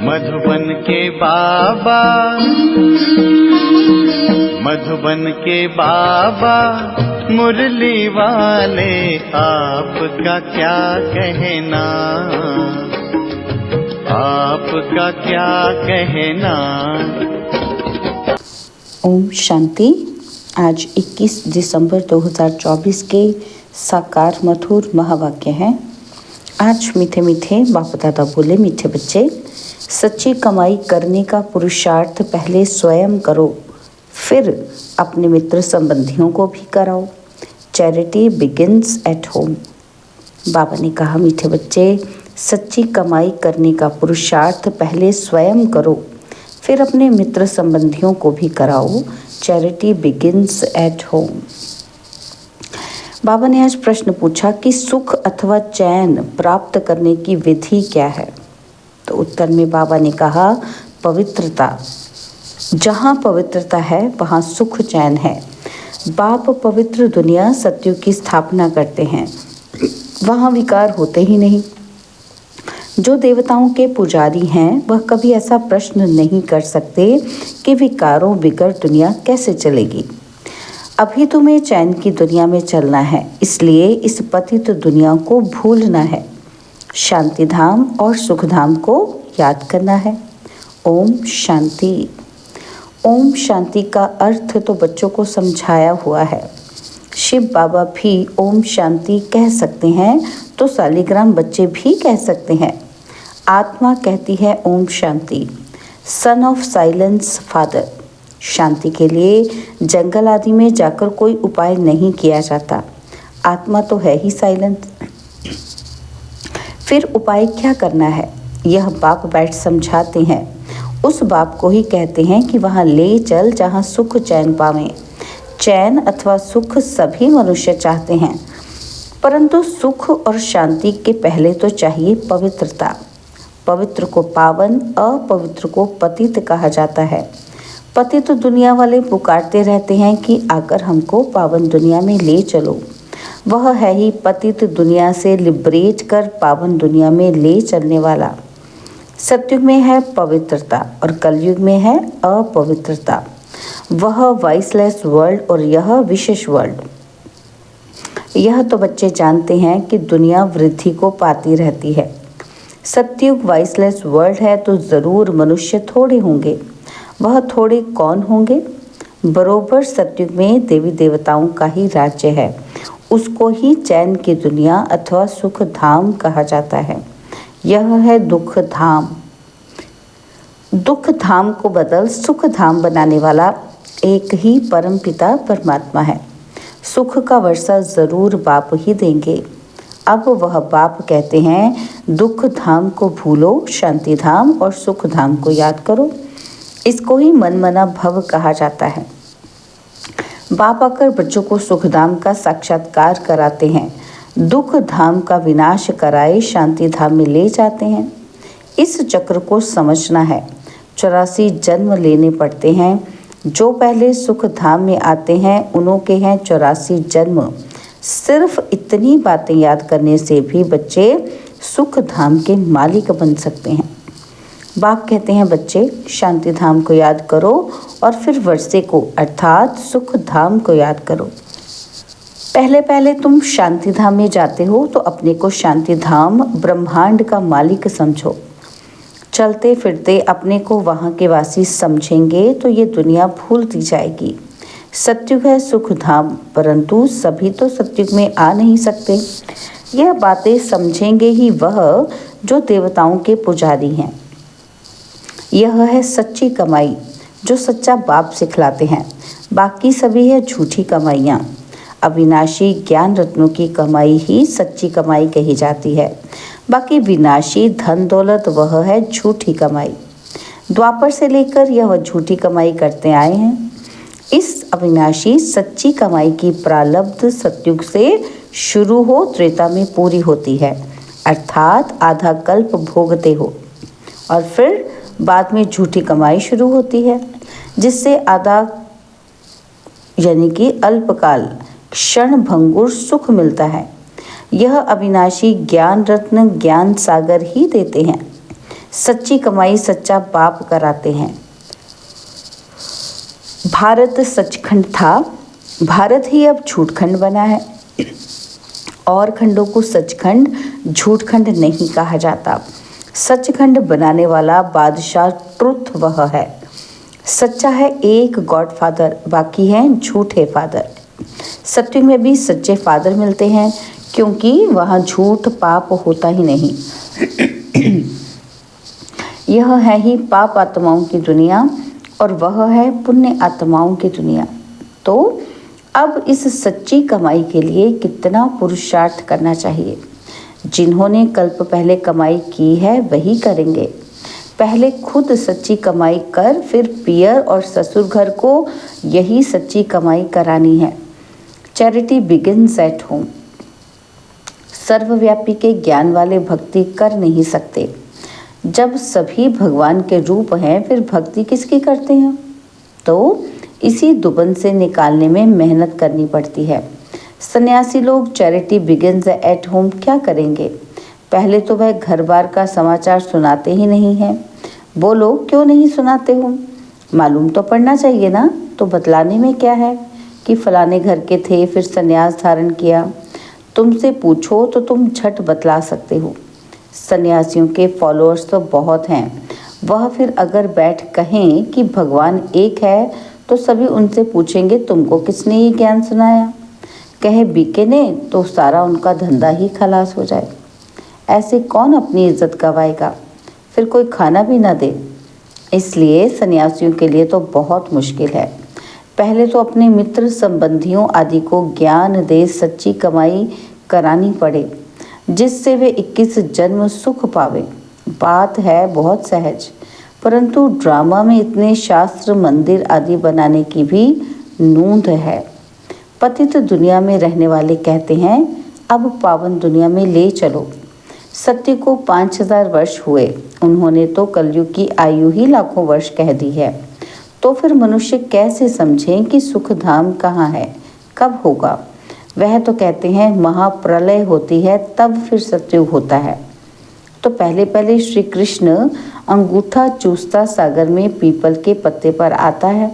मधुबन के बाबा, मधुबन के बाबा मुरली वाले, आपका क्या कहना, आपका क्या कहना। ओम शांति। आज 21 दिसंबर 2024 के साकार मधुर महावाक्य हैं। आज मीठे मीठे बाप दादा बोले, मीठे बच्चे, सच्ची कमाई करने का पुरुषार्थ पहले स्वयं करो, फिर अपने मित्र संबंधियों को भी कराओ। Charity begins at home. बाबा ने कहा, मीठे बच्चे, सच्ची कमाई करने का पुरुषार्थ पहले स्वयं करो, फिर अपने मित्र संबंधियों को भी कराओ। Charity begins at home. बाबा ने आज प्रश्न पूछा कि सुख अथवा चैन प्राप्त करने की विधि क्या है। तो उत्तर में बाबा ने कहा, पवित्रता। जहाँ पवित्रता है वहाँ सुख चैन है। बाप पवित्र दुनिया सत्युग की स्थापना करते हैं, वहाँ विकार होते ही नहीं। जो देवताओं के पुजारी हैं वह कभी ऐसा प्रश्न नहीं कर सकते कि विकारों बिगर दुनिया कैसे चलेगी। अभी तुम्हें चैन की दुनिया में चलना है, इसलिए इस पतित दुनिया को भूलना है, शांति धाम और सुख धाम को याद करना है। ओम शांति। ओम शांति का अर्थ तो बच्चों को समझाया हुआ है। शिव बाबा भी ओम शांति कह सकते हैं, तो सालिग्राम बच्चे भी कह सकते हैं। आत्मा कहती है ओम शांति। Son of silence father. शांति के लिए जंगल आदि में जाकर कोई उपाय नहीं किया जाता, आत्मा तो है ही साइलेंस। फिर उपाय क्या करना है, यह बाप बैठ समझाते हैं। उस बाप को ही कहते हैं कि वहाँ ले चल जहाँ सुख चैन पावें। चैन अथवा सुख सभी मनुष्य चाहते हैं, परंतु सुख और शांति के पहले तो चाहिए पवित्रता। पवित्र को पावन, अपवित्र को पतित कहा जाता है। पतित दुनिया वाले पुकारते रहते हैं कि आकर हमको पावन दुनिया में ले चलो। वह है ही पतित दुनिया से लिबरेट कर पावन दुनिया में ले चलने वाला। सतयुग में है पवित्रता और कलयुग में है अपवित्रता। वह वॉइसलेस वर्ल्ड और यह विशेष वर्ल्ड। यह तो बच्चे जानते हैं कि दुनिया वृद्धि को पाती रहती है। सतयुग वॉइसलेस वर्ल्ड है तो ज़रूर मनुष्य थोड़े होंगे। वह थोड़े कौन होंगे? बरोबर सतयुग में देवी देवताओं का ही राज्य है। उसको ही चैन की दुनिया अथवा सुख धाम कहा जाता है। यह है दुख धाम। दुख धाम को बदल सुख धाम बनाने वाला एक ही परम पिता परमात्मा है। सुख का वर्षा जरूर बाप ही देंगे। अब वह बाप कहते हैं, दुख धाम को भूलो, शांति धाम और सुख धाम को याद करो। इसको ही मनमना भव कहा जाता है। बाप आकर बच्चों को सुख धाम का साक्षात्कार कराते हैं, दुख धाम का विनाश कराए शांति धाम में ले जाते हैं। इस चक्र को समझना है। 84 जन्म लेने पड़ते हैं। जो पहले सुख धाम में आते हैं उन्हों के हैं 84 जन्म। सिर्फ इतनी बातें याद करने से भी बच्चे सुख धाम के मालिक बन सकते हैं। बाप कहते हैं, बच्चे शांति धाम को याद करो और फिर वर्षे को अर्थात सुख धाम को याद करो। पहले पहले तुम शांति धाम में जाते हो तो अपने को शांति धाम ब्रह्मांड का मालिक समझो। चलते फिरते अपने को वहाँ के वासी समझेंगे तो ये दुनिया भूलती जाएगी। सतयुग है सुख धाम, परंतु सभी तो सतयुग में आ नहीं सकते। यह बातें समझेंगे ही वह जो देवताओं के पुजारी हैं। यह है सच्ची कमाई जो सच्चा बाप सिखलाते हैं। बाकी सभी है झूठी कमाइयाँ। अविनाशी ज्ञान रत्नों की कमाई ही सच्ची कमाई कही जाती है। बाकी विनाशी धन दौलत वह है झूठी कमाई। द्वापर से लेकर यह झूठी कमाई करते आए हैं। इस अविनाशी सच्ची कमाई की प्रारब्ध सतयुग से शुरू हो त्रेता में पूरी होती है, अर्थात आधा कल्प भोगते हो, और फिर बाद में झूठी कमाई शुरू होती है, जिससे आधा यानी कि अल्पकाल क्षण भंगुर सुख मिलता है। यह अविनाशी ज्ञान रत्न ज्ञान सागर ही देते हैं। सच्ची कमाई सच्चा बाप कराते हैं। भारत सचखंड था, भारत ही अब झूठखंड बना है। और खंडों को सचखंड झूठखंड नहीं कहा जाता। सचखंड बनाने वाला बादशाह ट्रुथ वह है। सच्चा है एक गॉडफादर, बाकी हैं झूठे फादर। सत्युग में भी सच्चे फादर मिलते हैं, क्योंकि वहाँ झूठ पाप होता ही नहीं। यह है ही पाप आत्माओं की दुनिया और वह है पुण्य आत्माओं की दुनिया। तो अब इस सच्ची कमाई के लिए कितना पुरुषार्थ करना चाहिए। जिन्होंने कल्प पहले कमाई की है वही करेंगे। पहले खुद सच्ची कमाई कर फिर पियर और ससुर घर को यही सच्ची कमाई करानी है। Charity begins at home. सर्वव्यापी के ज्ञान वाले भक्ति कर नहीं सकते। जब सभी भगवान के रूप हैं फिर भक्ति किसकी करते हैं। तो इसी दुबन से निकालने में मेहनत करनी पड़ती है। सन्यासी लोग चैरिटी बिगिंस एट होम क्या करेंगे। पहले तो वह घर बार का समाचार सुनाते ही नहीं हैं। बोलो क्यों नहीं सुनाते हो, मालूम तो पड़ना चाहिए ना। तो बतलाने में क्या है कि फलाने घर के थे फिर सन्यास धारण किया। तुमसे पूछो तो तुम झट बतला सकते हो। सन्यासियों के फॉलोअर्स तो बहुत हैं। वह फिर अगर बैठ कहें कि भगवान एक है तो सभी उनसे पूछेंगे तुमको किसने ये ज्ञान सुनाया। कहे बीके ने तो सारा उनका धंधा ही खलास हो जाए। ऐसे कौन अपनी इज्जत गवाएगा, फिर कोई खाना भी ना दे। इसलिए सन्यासियों के लिए तो बहुत मुश्किल है। पहले तो अपने मित्र संबंधियों आदि को ज्ञान दे सच्ची कमाई करानी पड़े, जिससे वे 21 जन्म सुख पावे। बात है बहुत सहज, परंतु ड्रामा में इतने शास्त्र मंदिर आदि बनाने की भी नूंद है। पतित दुनिया में रहने वाले कहते हैं अब पावन दुनिया में ले चलो। सत्य को 5000 वर्ष हुए, उन्होंने तो कलयुग की आयु ही लाखों वर्ष कह दी है। तो फिर मनुष्य कैसे समझें कि सुख धाम कहाँ है, कब होगा। वह तो कहते हैं महाप्रलय होती है तब फिर सत्युग होता है। तो पहले पहले श्री कृष्ण अंगूठा चूसता सागर में पीपल के पत्ते पर आता है।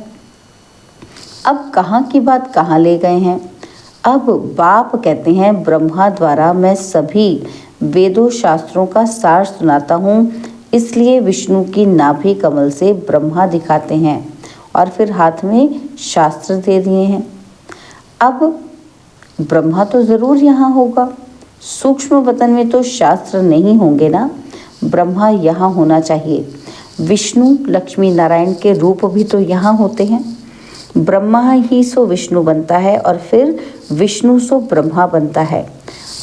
अब कहाँ की बात कहाँ ले गए हैं। अब बाप कहते हैं ब्रह्मा द्वारा मैं सभी वेदों शास्त्रों का सार सुनाता हूँ, इसलिए विष्णु की नाभि कमल से ब्रह्मा दिखाते हैं और फिर हाथ में शास्त्र दे दिए हैं। अब ब्रह्मा तो ज़रूर यहाँ होगा, सूक्ष्म वतन में तो शास्त्र नहीं होंगे ना। ब्रह्मा यहाँ होना चाहिए। विष्णु लक्ष्मी नारायण के रूप भी तो यहाँ होते हैं। ब्रह्मा ही सो विष्णु बनता है और फिर विष्णु सो ब्रह्मा बनता है।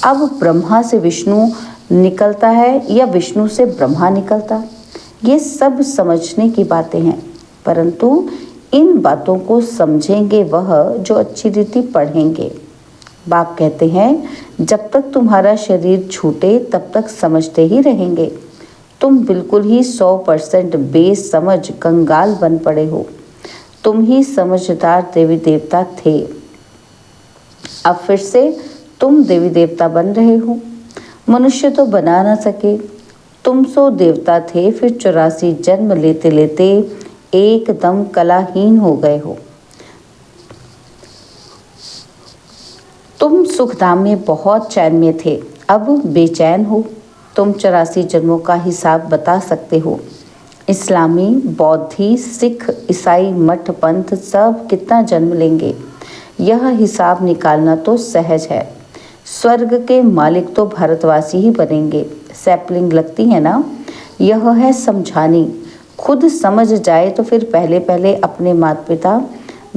अब ब्रह्मा से विष्णु निकलता है या विष्णु से ब्रह्मा निकलता, ये सब समझने की बातें हैं। परंतु इन बातों को समझेंगे वह जो अच्छी रीति पढ़ेंगे। बाप कहते हैं जब तक तुम्हारा शरीर छूटे तब तक समझते ही रहेंगे। तुम बिल्कुल ही 100% बेसमझ कंगाल बन पड़े हो। तुम ही समझदार देवी देवता थे, अब फिर से तुम देवी देवता बन रहे हो। मनुष्य तो बना ना सके, तुम सो देवता थे फिर 84 जन्म लेते लेते एकदम कलाहीन हो गए हो। तुम सुखधाम में बहुत चैन में थे, अब बेचैन हो। तुम 84 जन्मों का हिसाब बता सकते हो। इस्लामी, बौद्धि, सिख, ईसाई, मठ, पंथ सब कितना जन्म लेंगे, यह हिसाब निकालना तो सहज है। स्वर्ग के मालिक तो भारतवासी ही बनेंगे। सैपलिंग लगती है ना, यह है समझानी। खुद समझ जाए तो फिर पहले पहले अपने माता पिता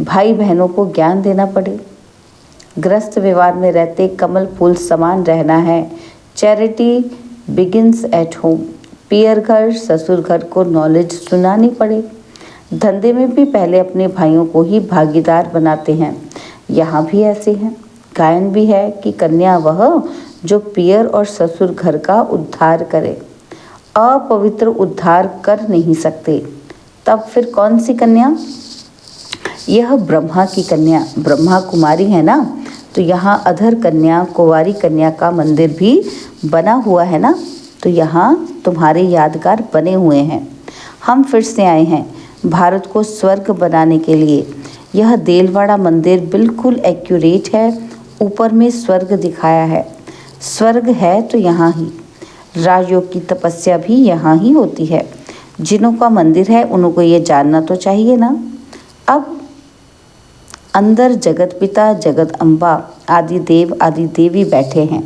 भाई बहनों को ज्ञान देना पड़े। ग्रस्त व्यवहार में रहते कमल फूल समान रहना है। Charity begins at home. पियर घर ससुर घर को नॉलेज सुनानी पड़े। धंधे में भी पहले अपने भाइयों को ही भागीदार बनाते हैं। यहाँ भी ऐसे हैं। गायन भी है कि कन्या वह जो पियर और ससुर घर का उद्धार करे। अपवित्र उद्धार कर नहीं सकते, तब फिर कौन सी कन्या। यह ब्रह्मा की कन्या ब्रह्मा कुमारी है ना, तो यहाँ अधर कन्या कुंवारी कन्या का मंदिर भी बना हुआ है ना। तो यहाँ तुम्हारे यादगार बने हुए हैं। हम फिर से आए हैं भारत को स्वर्ग बनाने के लिए। यह देलवाड़ा मंदिर बिल्कुल एक्यूरेट है, ऊपर में स्वर्ग दिखाया है। स्वर्ग है तो यहाँ ही, राजयोग की तपस्या भी यहाँ ही होती है। जिनों का मंदिर है उनको ये जानना तो चाहिए ना। अब अंदर जगत पिता, जगत अम्बा, आदि देव, आदि देवी बैठे हैं।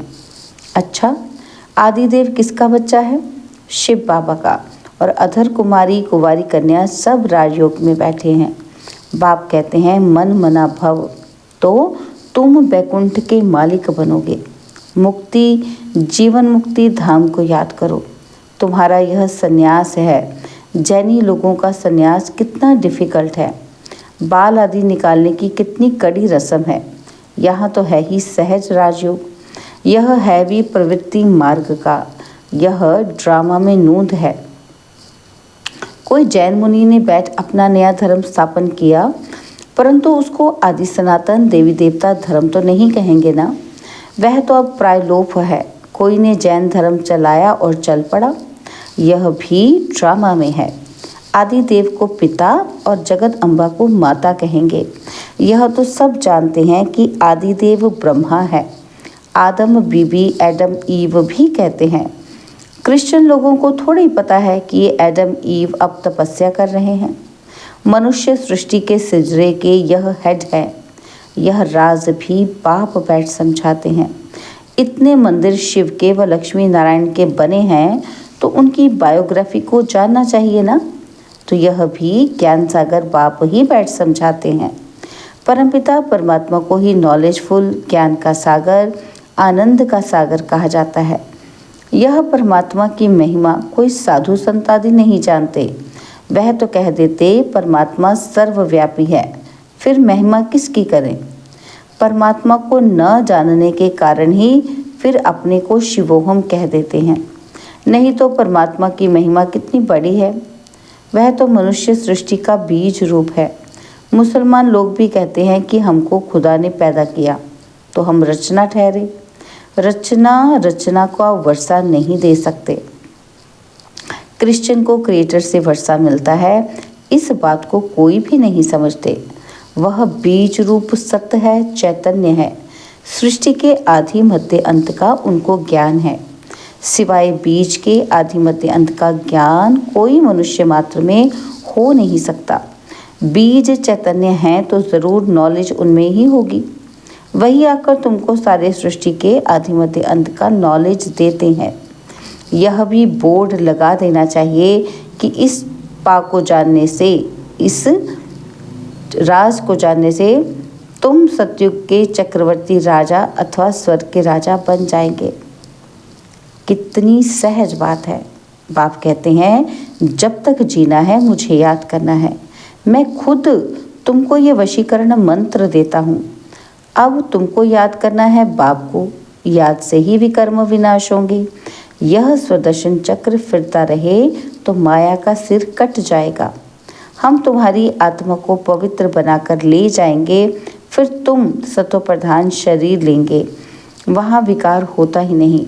अच्छा, आदिदेव किसका बच्चा है? शिव बाबा का। और अधर कुमारी, कुंवारी कन्या सब राजयोग में बैठे हैं। बाप कहते हैं मन मना भव, तो तुम बैकुंठ के मालिक बनोगे। मुक्ति, जीवन मुक्ति धाम को याद करो। तुम्हारा यह सन्यास है। जैनी लोगों का सन्यास कितना डिफ़िकल्ट है। बाल आदि निकालने की कितनी कड़ी रस्म है। यहाँ तो है ही सहज राजयोग। यह है भी प्रवृत्ति मार्ग का। यह ड्रामा में नूंद है। कोई जैन मुनि ने बैठ अपना नया धर्म स्थापन किया, परंतु उसको आदि सनातन देवी देवता धर्म तो नहीं कहेंगे ना। वह तो अब प्रायलोप है। कोई ने जैन धर्म चलाया और चल पड़ा। यह भी ड्रामा में है। आदि देव को पिता और जगत अम्बा को माता कहेंगे। यह तो सब जानते हैं कि आदि देव ब्रह्मा है। आदम बीबी, एडम ईव भी कहते हैं। क्रिश्चियन लोगों को थोड़ा ही पता है कि ये एडम ईव अब तपस्या कर रहे हैं। मनुष्य सृष्टि के सिजरे के यह हेड है। यह राज भी बाप बैठ समझाते हैं। इतने मंदिर शिव के व लक्ष्मी नारायण के बने हैं तो उनकी बायोग्राफी को जानना चाहिए ना। तो यह भी ज्ञान सागर बाप ही बैठ समझाते हैं। परमपिता परमात्मा को ही नॉलेजफुल, ज्ञान का सागर, आनंद का सागर कहा जाता है। यह परमात्मा की महिमा कोई साधु संत आदि नहीं जानते। वह तो कह देते परमात्मा सर्वव्यापी है, फिर महिमा किसकी करें। परमात्मा को न जानने के कारण ही फिर अपने को शिवोहम कह देते हैं। नहीं तो परमात्मा की महिमा कितनी बड़ी है। वह तो मनुष्य सृष्टि का बीज रूप है। मुसलमान लोग भी कहते हैं कि हमको खुदा ने पैदा किया, तो हम रचना ठहरे। रचना का वर्षा नहीं दे सकते। क्रिश्चियन को क्रिएटर से वर्षा मिलता है, इस बात को कोई भी नहीं समझते। वह बीज रूप सत्य है, चैतन्य है। सृष्टि के आदि मध्य अंत का उनको ज्ञान है। सिवाय बीज के आदि मध्य अंत का ज्ञान कोई मनुष्य मात्र में हो नहीं सकता। बीज चैतन्य है तो ज़रूर नॉलेज उनमें ही होगी। वही आकर तुमको सारे सृष्टि के आदि मध्य अंत का नॉलेज देते हैं। यह भी बोर्ड लगा देना चाहिए कि इस पाक को जानने से, इस राज को जानने से तुम सतयुग के चक्रवर्ती राजा अथवा स्वर्ग के राजा बन जाएंगे। कितनी सहज बात है। बाप कहते हैं जब तक जीना है मुझे याद करना है। मैं खुद तुमको ये वशीकरण मंत्र देता हूँ। अब तुमको याद करना है बाप को। याद से ही विकर्म विनाश होंगे। यह स्वदर्शन चक्र फिरता रहे तो माया का सिर कट जाएगा। हम तुम्हारी आत्मा को पवित्र बनाकर ले जाएंगे, फिर तुम सतो प्रधान शरीर लेंगे। वहाँ विकार होता ही नहीं।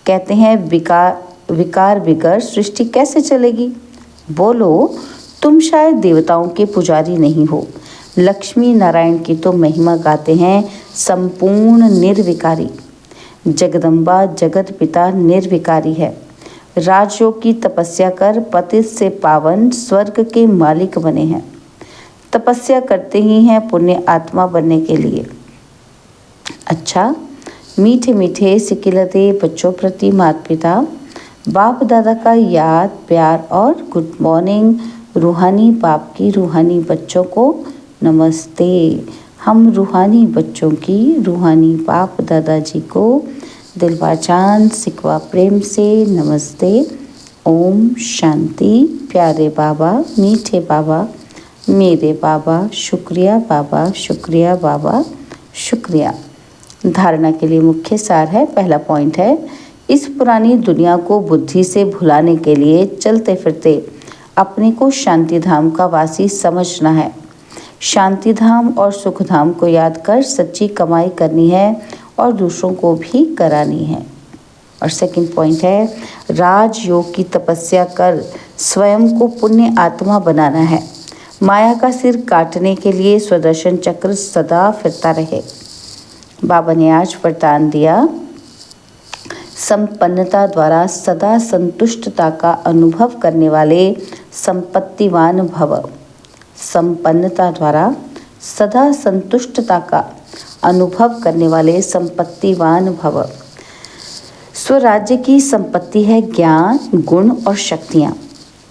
कहते हैं विकार बिगर सृष्टि कैसे चलेगी। बोलो, तुम शायद देवताओं के पुजारी नहीं हो। लक्ष्मी नारायण की तो महिमा गाते हैं संपूर्ण निर्विकारी। जगदम्बा जगत पिता निर्विकारी है। राजयोग की तपस्या कर पतित से पावन स्वर्ग के मालिक बने हैं। तपस्या करते ही हैं पुण्य आत्मा बनने के लिए। अच्छा, मीठे मीठे सिकिलते बच्चों प्रति माता पिता बाप दादा का याद प्यार और गुड मॉर्निंग। रूहानी बाप की रूहानी बच्चों को नमस्ते। हम रूहानी बच्चों की रूहानी बाप दादाजी को दिलवा चांद सिकवा प्रेम से नमस्ते। ओम शांति। प्यारे बाबा, मीठे बाबा, मेरे बाबा, शुक्रिया बाबा, शुक्रिया बाबा, शुक्रिया। धारणा के लिए मुख्य सार है। पहला पॉइंट है, इस पुरानी दुनिया को बुद्धि से भुलाने के लिए चलते फिरते अपने को शांति धाम का वासी समझना है। शांति धाम और सुख धाम को याद कर सच्ची कमाई करनी है और दूसरों को भी करानी है। और सेकंड पॉइंट है, राजयोग की तपस्या कर स्वयं को पुण्य आत्मा बनाना है। माया का सिर काटने के लिए स्वदर्शन चक्र सदा फिरता रहे। बाबा ने आज वरदान दिया, संपन्नता द्वारा सदा संतुष्टता का अनुभव करने वाले संपत्तिवान भव। संपन्नता द्वारा सदा संतुष्टता का अनुभव करने वाले संपत्तिवान भव। स्वराज्य की संपत्ति है ज्ञान, गुण और शक्तियाँ।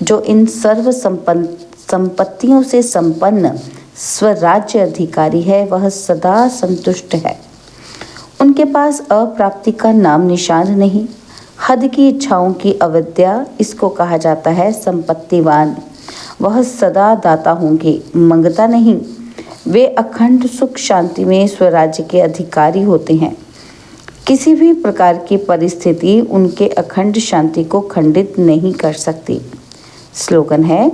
जो इन सर्व संपत्तियों से संपन्न स्वराज्य अधिकारी है वह सदा संतुष्ट है। उनके पास अप्राप्ति का नाम निशान नहीं। हद की इच्छाओं की अविद्या, इसको कहा जाता है संपत्तिवान। वह सदा दाता होंगे, मंगता नहीं। वे अखंड सुख शांति में स्वराज्य के अधिकारी होते हैं। किसी भी प्रकार की परिस्थिति उनके अखंड शांति को खंडित नहीं कर सकती। स्लोगन है,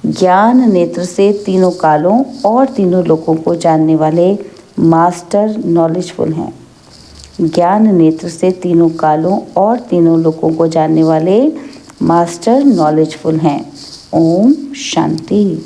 ज्ञान नेत्र से तीनों कालों और तीनों लोकों को जानने वाले मास्टर नॉलेजफुल हैं। ज्ञान नेत्र से तीनों कालों और तीनों लोकों को जानने वाले मास्टर नॉलेजफुल हैं। ओम शांति।